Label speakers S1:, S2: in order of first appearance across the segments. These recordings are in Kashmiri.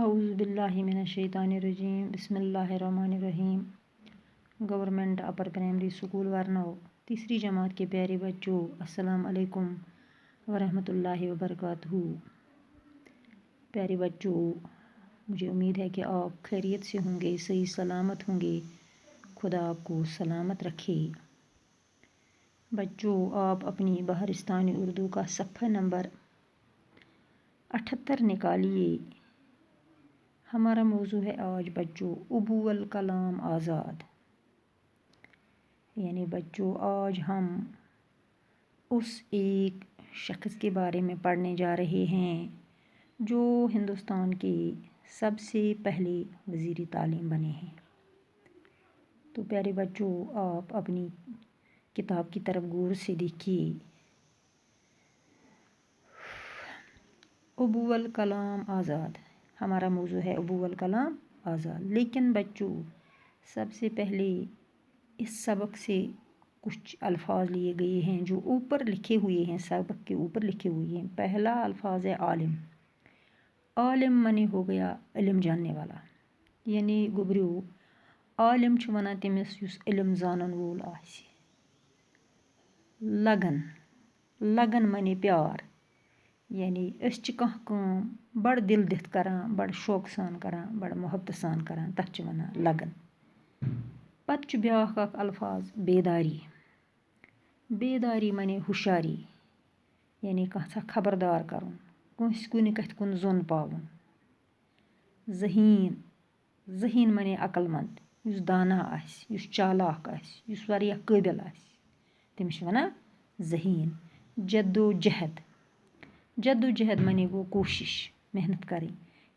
S1: औज़ुबिल्लाहि मिनश्शैतानिर्रजीम बिस्मिल्लाहिर्रहमानिर्रहीम। गवर्नमेंट अपर प्राइमरी स्कूल वरनौ तीसरी जमात के प्यारे बच्चों, अस्सलाम अलैकुम वरहमतुल्लाहि वबरकातुहू। प्यारे बच्चों, मुझे उम्मीद है कि आप खैरियत से होंगे, सही सलामत होंगे। खुदा आपको सलामत रखे। बच्चों, आप अपनी बहरिस्तानी उर्दू का सफ़ा नंबर 78 निकालिए। हमारा मौजू है आज बच्चों अबूल कलाम आज़ाद। यानी बच्चों, आज हम उस एक शख्स के बारे में पढ़ने जा रहे हैं जो हिंदुस्तान के सबसे पहले वज़ीर तालीम बने हैं। तो प्यारे बच्चों, आप अपनी किताब की तरफ गौर से देखिए। अबूल कलाम आज़ाद, हमारा मौजू है अबूल कलाम आज़ाद। लेकिन बच्चों, सबसे पहले इस सबक से कुछ अल्फाज लिए गए हैं जो ऊपर लिखे हुए हैं, सबक के ऊपर लिखे हुए हैं। पहला अल्फाज है आलिम। आलिम मने हो गया इल्म जानने वाला। यानी गुबरियो आलिम छु वनान तमिस युस इल्म जानन वोल आसि। लगन, लगन मने प्यार। यानी अस च कह काम बड़ दिल दित करान, बड़ शौक सान करान, बड़ मोहब्बत सान करान, तथ च वनान लगन। पत च ब्याख अख अल्फाज बेदारी। बेदारी मने हुशारी। यानी कह खबरदार करुन, कंस कुन कथ कुन जोन पावन। ज़हीन, ज़हीन मने अकलमंद, युस दाना आसि, युस चालाक आसि, युस वारिया काबिल आसि, तमिस छ वनान ज़हीन। जद्दोजहद, जद्दोजहद मने गो कोशिश, मेहनत करें।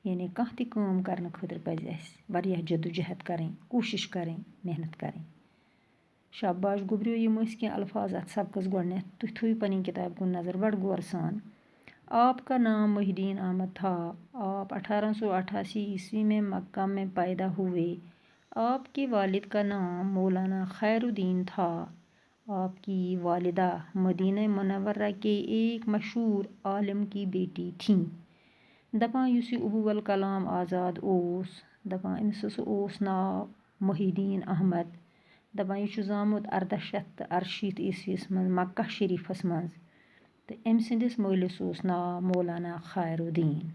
S1: यानी कह ति काम करने खतर पज़ अस वारिया जद्दोजहद करें, कोशिश करें, मेहनत करें। शाबाश गुबरियो, यम ٲسۍ कینٛہہ अल्फाज अथ सबकस गोडनेथ। तुह थोइयो पनी किताब कुन नज़र बड़ गौर सान। आपका नाम मोहिद्दीन अहमद था। आप 1888 ईस्वी में मक्का में पैदा हुए। आपके वालिद का नाम मौलाना खैरुद्दीन था। आपकी वालिदा मदीना मुनव्वरा के एक मशहूर आलिम की बेटी थीं। दपां युस यह अबूल कलाम आज़ाद ओस, दपां अमिस ओस नाव मोहिद्दीन अहमद। दपां यह ज़ामुत 1868 ईस्वीस मज मक्का शरीफस मज। तो अम सिंदिस मालिस ओस नाव मौलाना खैरुद्दीन।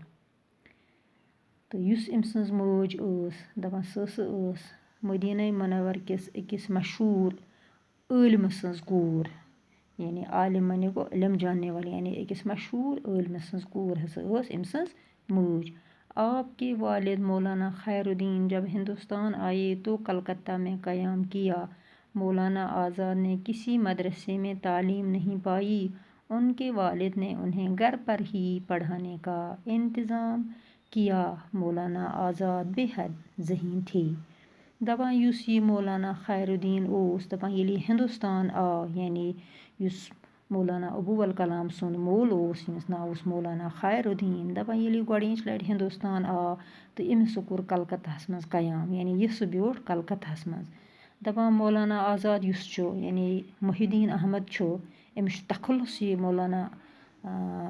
S1: तो युस अम सज मौज ओस, दपां सस मदीना मुनव्वर किस अकिस मशहूर आलिम सज कोर। यानी आलिम मने गो इल्म जानने वाले। यानी अकिस मशहूर आलिम सज कोर हसा ओस अम सज मौज। आपके वालिद मौलाना खैरुद्दीन जब हिंदुस्तान आए तो कलकत्ता में क़याम किया। मौलाना आज़ाद ने किसी मदरसे में तालीम नहीं पाई। उनके वालिद ने उन्हें घर पर ही पढ़ाने का इंतज़ाम किया। मौलाना आज़ाद बेहद ज़हीन थे। दपां युस यह मौलाना खैरुद्दीन ओस, दपां येली हिंदुस्तान आ, यानी युस मौलाना अबूल कलाम सुंद मोल ओस, यमिस नाव ओस मौलाना खैरुद्दीन। दपां येली गोडंच लटि हिंदुस्तान आ तो अमिस कोर कलकत्ताहस मज क़याम। यानी यह ब्योठ कलकत्ताहस मज। दपां मौलाना आज़ाद युस छु, यानी मोहिद्दीन अहमद छु, अमिस तखल्लुस यह मौलाना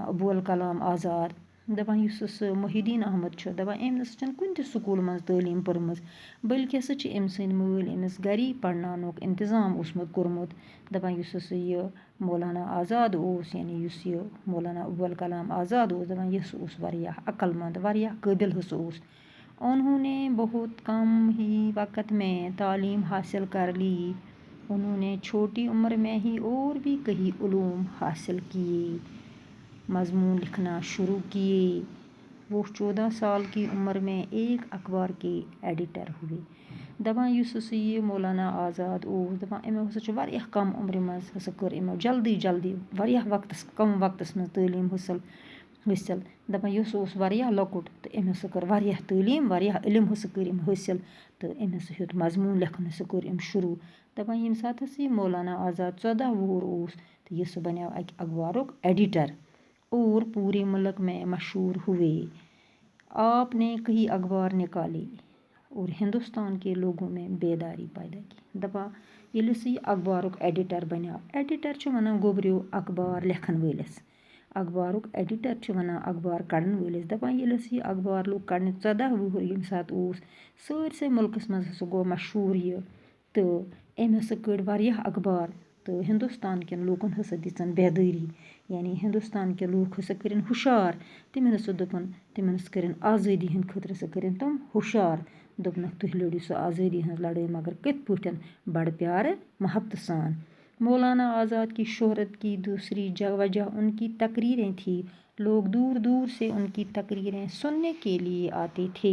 S1: अबूल कलाम आज़ाद। दपां युस मोहिद्दीन अहमद छु, दपां अम नस छन कुन स्कूल मज तालीम पर्मज, बल्कि हसा छि अम सद माल अमिस गरी पढ़नानुक इंतज़ाम ओसमुत कोरमुत। दपां युस यह मौलाना आज़ाद ओस, यानी युस यह मौलाना अबूल कलाम आज़ाद ओस, दपां यह ओस वारिया अकलमंद, वारिया काबिल हस ओस। उन्होंने बहुत कम ही वक़्त में तालीम हासिल कर ली। उन्होंने छोटी उम्र में ही और भी कई उलूम हासिल किए, मज़मून लिखना शुरू किए। वो 14 साल की उम्र में एक अखबार के एडिटर हुए। दपां युस यह मौलाना आज़ाद ओस, दपां अमो हसा छु वारिया कम उम्र मज हसा कर अमो जल्दी जल्दी वारिया वक्तस कम वक्तस मज तालीम हासिल। दपां युस ओस वारिया लकुट तो अम हसा कर वारिया तालीम, वारिया इल्म हसा कर अम हासिल। तो अम हसा हेत मज़मून लेखन हसा कर अम शुरू। दपां यम सात हस यह मौलाना आज़ाद 14 वुहर ओस तो यह बन्याव अक अखबारुक एडिटर और पूरे मुल्क में मशहूर हुए। आपने कई अखबार निकाले और हिंदुस्तान के लोगों में बेदारी पैदा की। दपा ये अखबारुक एडिटर बन्याव। एडिटर छु वनान गोबरियो अखबार लेखन वलिस। اخبارُک ایڈِٹر چھُ وَنان اخبار کَڑن وٲلِس دَپان ییٚلہِ ہسا یہِ اخبار لوگ کَڑنہِ 14 وُہُر ییٚمہِ ساتہٕ اوس سٲرسٕے مُلکَس منٛز ہسا گوٚو مشہوٗر یہِ تہٕ أمۍ ہسا کٔڑۍ واریاہ اخبار تہٕ ہِندُستان کٮ۪ن لوٗکَن ہسا دِژن بیدٲری یعنی ہِندُستان کٮ۪ن لوٗکھ ہسا کٔرِنۍ ہُشار تِمن ہسا دوٚپُن تِمن ہسا کٔرِنۍ آزٲدی ہِنٛدۍ خٲطرٕ ہسا کٔرِنۍ تِم ہُشار دوٚپنَکھ تُہۍ لٔڑِو سۄ آزٲدی ہٕنٛز لڑٲے مگر کِتھ پٲٹھۍ بڑٕ پیارٕ محبتہٕ سان مولانا آزاد کی شہرت کی دوسری وجہ ان کی تقریریں تھی لوگ دور دور سے ان کی تقریریں سننے کے لیے آتے تھے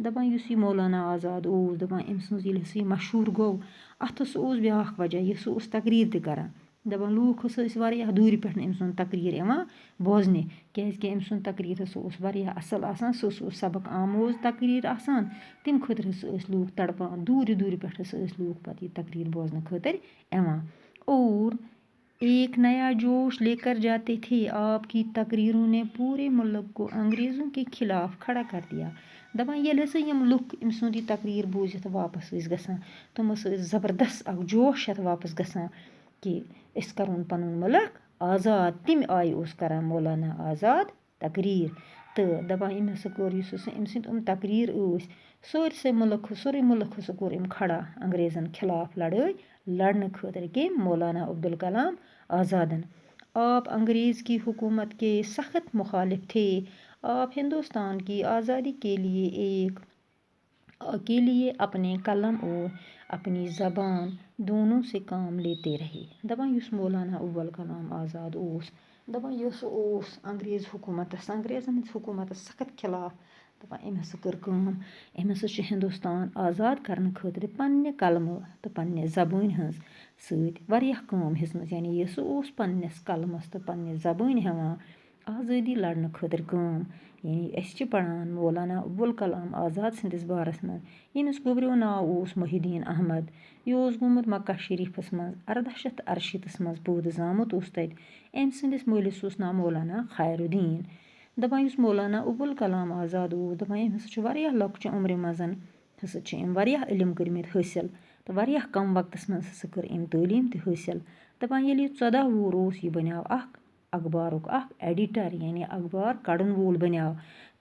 S1: دَپان یُس یہِ مولانا آزاد اوس دَپان أمۍ سٕنٛز ییٚلہِ ہسا یہِ مشہوٗر گوٚو اَتھ ہسا اوس بیٛاکھ وجہ یہِ ہسا اوس تقریٖر تہِ کران دَپان لوٗکھ ہسا ٲسۍ واریاہ دوٗرِ پٮ۪ٹھ أمۍ سُنٛد تقریٖر یِوان بوزنہِ کیٛازِکہِ أمۍ سُنٛد تقریٖر ہسا اوس واریاہ اَصٕل آسان سُہ ہسا اوس سبق آموز تقریٖر آسان تَمہِ خٲطرٕ ہسا ٲسۍ لوٗکھ تڑپان دوٗرِ دوٗرِ پٮ۪ٹھ ہسا ٲسۍ لوٗکھ پتہٕ یہِ تقریٖر بوزنہٕ خٲطرٕ یِوان اور ایک نیا جوش لے کر جاتے تھے آپ کی تقریروں نے پورے ملک کو انگریزوں کے خلاف کھڑا کر دیا دَپان ییٚلہِ ہسا یِم لُکھ أمۍ سُنٛد یہِ تقریٖر بوٗزِتھ واپس ٲسۍ گژھان تِم ہسا ٲسۍ زبردست اکھ جوش ہٮ۪تھ واپس گژھان کہِ أسۍ کَرون پنُن مُلک آزاد تَمہِ آیہِ اوس کران مولانا آزاد تقریٖر تہٕ دَپان أمۍ ہسا کوٚر یُس ہسا أمۍ سٕنٛدۍ یِم تقریٖر ٲسۍ سورُے مُلک ہسا کوٚر أمۍ کھڑا انگریزن خلاف لڑٲے لڑنہٕ خٲطرٕ کٔمۍ مولانا عبدالکلام آزادن آپ انگریز کی حکومت کے سخت مخالف تھے آپ ہندوستان کی آزادی کے لیے اپنے قلم اور اپنی زبان دونوں سے کام لیتے رہے دَپان یُس مولانا عبدالکلام آزاد اوس دَپان یُس اوس انگریزن ہٕنٛدِس حکوٗمتس سخت خلاف دَپان أمۍ ہسا کٔر کٲم أمۍ ہسا چھُ ہندوستان آزاد کرنہٕ خٲطرٕ پننہِ قلمہٕ تہٕ پننہِ زبٲنۍ ہٕنٛز سۭتۍ واریاہ کٲم ہیٚژمٕژ یعنی یہِ سُہ اوس پننِس قلمس تہٕ پننہِ زبٲنۍ ہٮ۪وان آزٲدی لڑنہٕ خٲطرٕ کٲم یعنی أسۍ چھِ پران مولانا عبدالکلام آزاد سٕنٛدِس بارس منٛز ییٚمِس گوٚبریُو ناو اوس محی الدیٖن احمد یہِ اوس گوٚمُت مکہ شریٖفس منٛز 1868 منٛز پٲدٕ زامُت اوس تتہِ أمۍ سٕنٛدِس مٲلِس اوس ناو مولانا خیر الدیٖن دَپان یُس مولانا عبدالکلام آزاد اوس دَپان أمۍ ہسا چھُ واریاہ لۄکچہِ عمرِ منٛز ہسا چھِ أمۍ واریاہ علم کٔرمٕتۍ حٲصِل تہٕ واریاہ کم وقتس منٛز ہسا کٔر أمۍ تعلیٖم تہِ حٲصِل دَپان ییٚلہِ یہِ 14 وُہُر اوس یہِ بنیو اکھ اخبارُک اکھ ایڈِٹر یعنی اخبار کڑن وول بنیو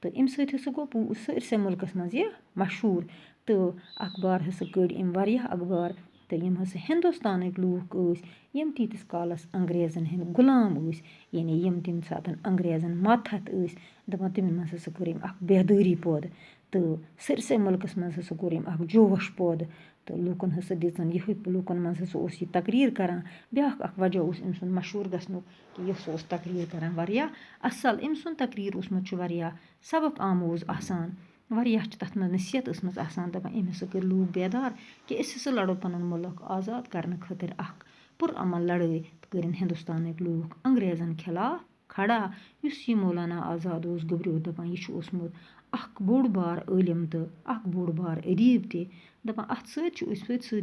S1: تہٕ اَمہِ سۭتۍ ہسا گوٚو سٲرسٕے مُلکس منٛز یہِ مشہوٗر تہٕ اخبار ہسا کٔڑۍ أمۍ واریاہ اخبار تہٕ یِم ہسا ہندوستانٕکۍ لوٗکھ ٲسۍ یِم تیٖتِس کالس انگریزن ہٕنٛدۍ غلام ٲسۍ یعنی یِم تَمہِ ساتہٕ انگریزن ماتحت ٲسۍ دَپان تِمن منٛز ہسا کٔر أمۍ اکھ بیدٲری پٲدٕ تہٕ سٲرسٕے مُلکس منٛز ہسا کوٚر أمۍ اکھ جوش پٲدٕ تہٕ لوٗکن ہسا دِژن یِہوٚے لوٗکن منٛز ہسا اوس یہِ تقریٖر کران بیٛاکھ اکھ وجہ اوس أمۍ سُنٛد مشہوٗر گژھنُک کہِ یہِ ہسا اوس تقریٖر کران واریاہ اصل أمۍ سُنٛد تقریٖر اوسمُت چھُ واریاہ سبق آموز آسان واریاہ چھِ تتھ منٛز نصیحت ٲسمٕژ آسان دَپان أمۍ ہسا کٔرۍ لوٗکھ بیدار کہِ أسۍ ہسا لڑو پنُن مُلک آزاد کرنہٕ خٲطرٕ اکھ پُرامن لڑٲے تہٕ کٔرِنۍ ہندوستانٕکۍ لوٗکھ انگریزن خلاف کھڑا یُس یہِ مولانا آزاد اوس گوٚبریوٚو دَپان یہِ چھُ اوسمُت اکھ بوٚڑ بار عٲلِم تہٕ اکھ بوٚڑ بار ادیٖب تہِ دَپان اَتھ سۭتۍ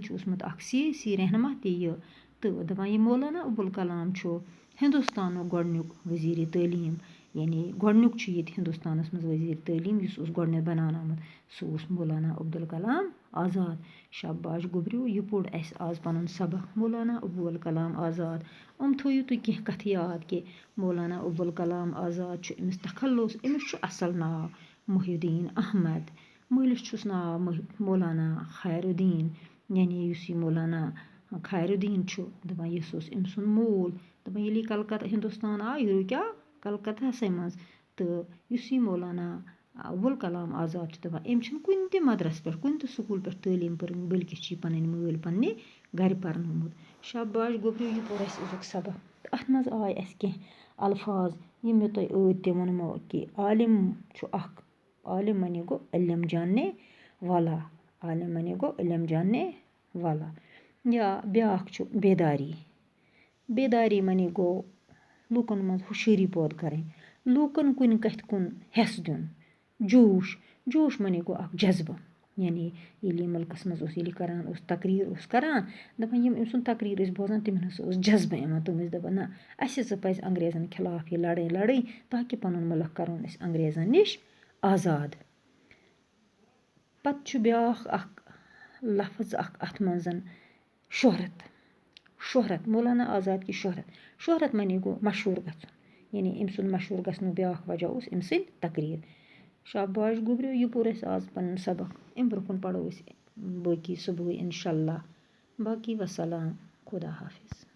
S1: چھُ اوسمُت اکھ سیٲسی رہنما تہِ یہِ تہٕ دَپان یہِ مولانا عبدالکلام چھُ ہندوستانُک گۄڈنیُک وزیٖرِ تعلیٖم یعنی گۄڈنیُک چھُ ییٚتہِ ہندوستانس منٛز وزیٖرِ تعلیٖم یُس اوس گۄڈنٮ۪تھ بناونہٕ آمُت سُہ اوس مولانا عبدالکلام آزاد شاباش گوٚبریوٚو یہِ پوٚر اَسہِ آز پنُن سبق مولانا عبدالکلام آزاد تھٲیِو تُہۍ کینٛہہ کتھٕ یاد کہِ مولانا عبدالکلام آزاد چھُ أمِس تخلُص أمِس چھُ اصل ناو محی الدیٖن احمد مٲلِس چھُس ناو مولانا خیر الدیٖن یعنی یُس یہِ مولانا خیر الدیٖن چھُ دَپان یُس اوس أمۍ سُنٛد مول دَپان ییٚلہِ یہِ کلکتہ ہندوستان آو یہِ رُکیو کلکتہسٕے منٛز تہٕ یُس یہِ مولانا عبدالکلام آزاد چھُ دَپان أمۍ چھِنہٕ کُنہِ تہِ مدرسہٕ پٮ۪ٹھ کُنہِ تہِ سکوٗل پٮ۪ٹھ تعلیٖم پٔرمٕژ بٔلکہِ چھِ یہِ پنٕنۍ مٲلۍ پننہِ گرِ پرنومُت شاباش گوٚبریوٚو یہِ پوٚر اَسہِ أزیُک سبق تہٕ اتھ منٛز آے اَسہِ کینٛہہ الفاظ یِم مےٚ تۄہہِ ٲدۍ تہِ ووٚنمو کہِ عالِم چھُ اکھ عالِم معنی گوٚو علم جاننے والا عالِم معنی گوٚو علم جاننے والا یا بیٛاکھ چھُ بیداری معنی گوٚو لوٗکن منٛز ہُشٲری پٲدٕ کَرٕنۍ لوٗکن کُنہِ کتھِ کُن ہٮ۪س دیُن جوش معنی گوٚو اکھ جذبہٕ یعنی ییٚلہِ یہِ مُلکس منٛز اوس ییٚلہِ یہِ کران اوس تقریٖر اوس کران دَپان یِم أمۍ سُنٛد تقریٖر ٲسۍ بوزان تِمن ہسا اوس جذبہٕ یِوان تِم ٲسۍ دَپان نہ اَسہِ ہسا پَزِ انگریزن خلاف یہِ لڑٲے لڑٕنۍ تاکہِ پنُن مُلک کرون أسۍ انگریزن نِش آزاد پتہٕ چھُ بیٛاکھ اکھ لفظ اکھ اتھ منٛز شہرت مولانا آزاد کی شہرت معنی گوٚو مشہوٗر گژھُن यानी أمۍ سُنٛد مشہوٗر گژھنُک بیٛاکھ وجہ اوس أمۍ سٕنٛدۍ تقریٖر شاباش گوٚبریو یہِ پوٚر اَسہِ آز پَنُن سبق اَمہِ برٛونٛہہ کُن پَرو أسۍ باقی صُبحٲے اِنشاء اللہ باقی وَسلام خدا حافِظ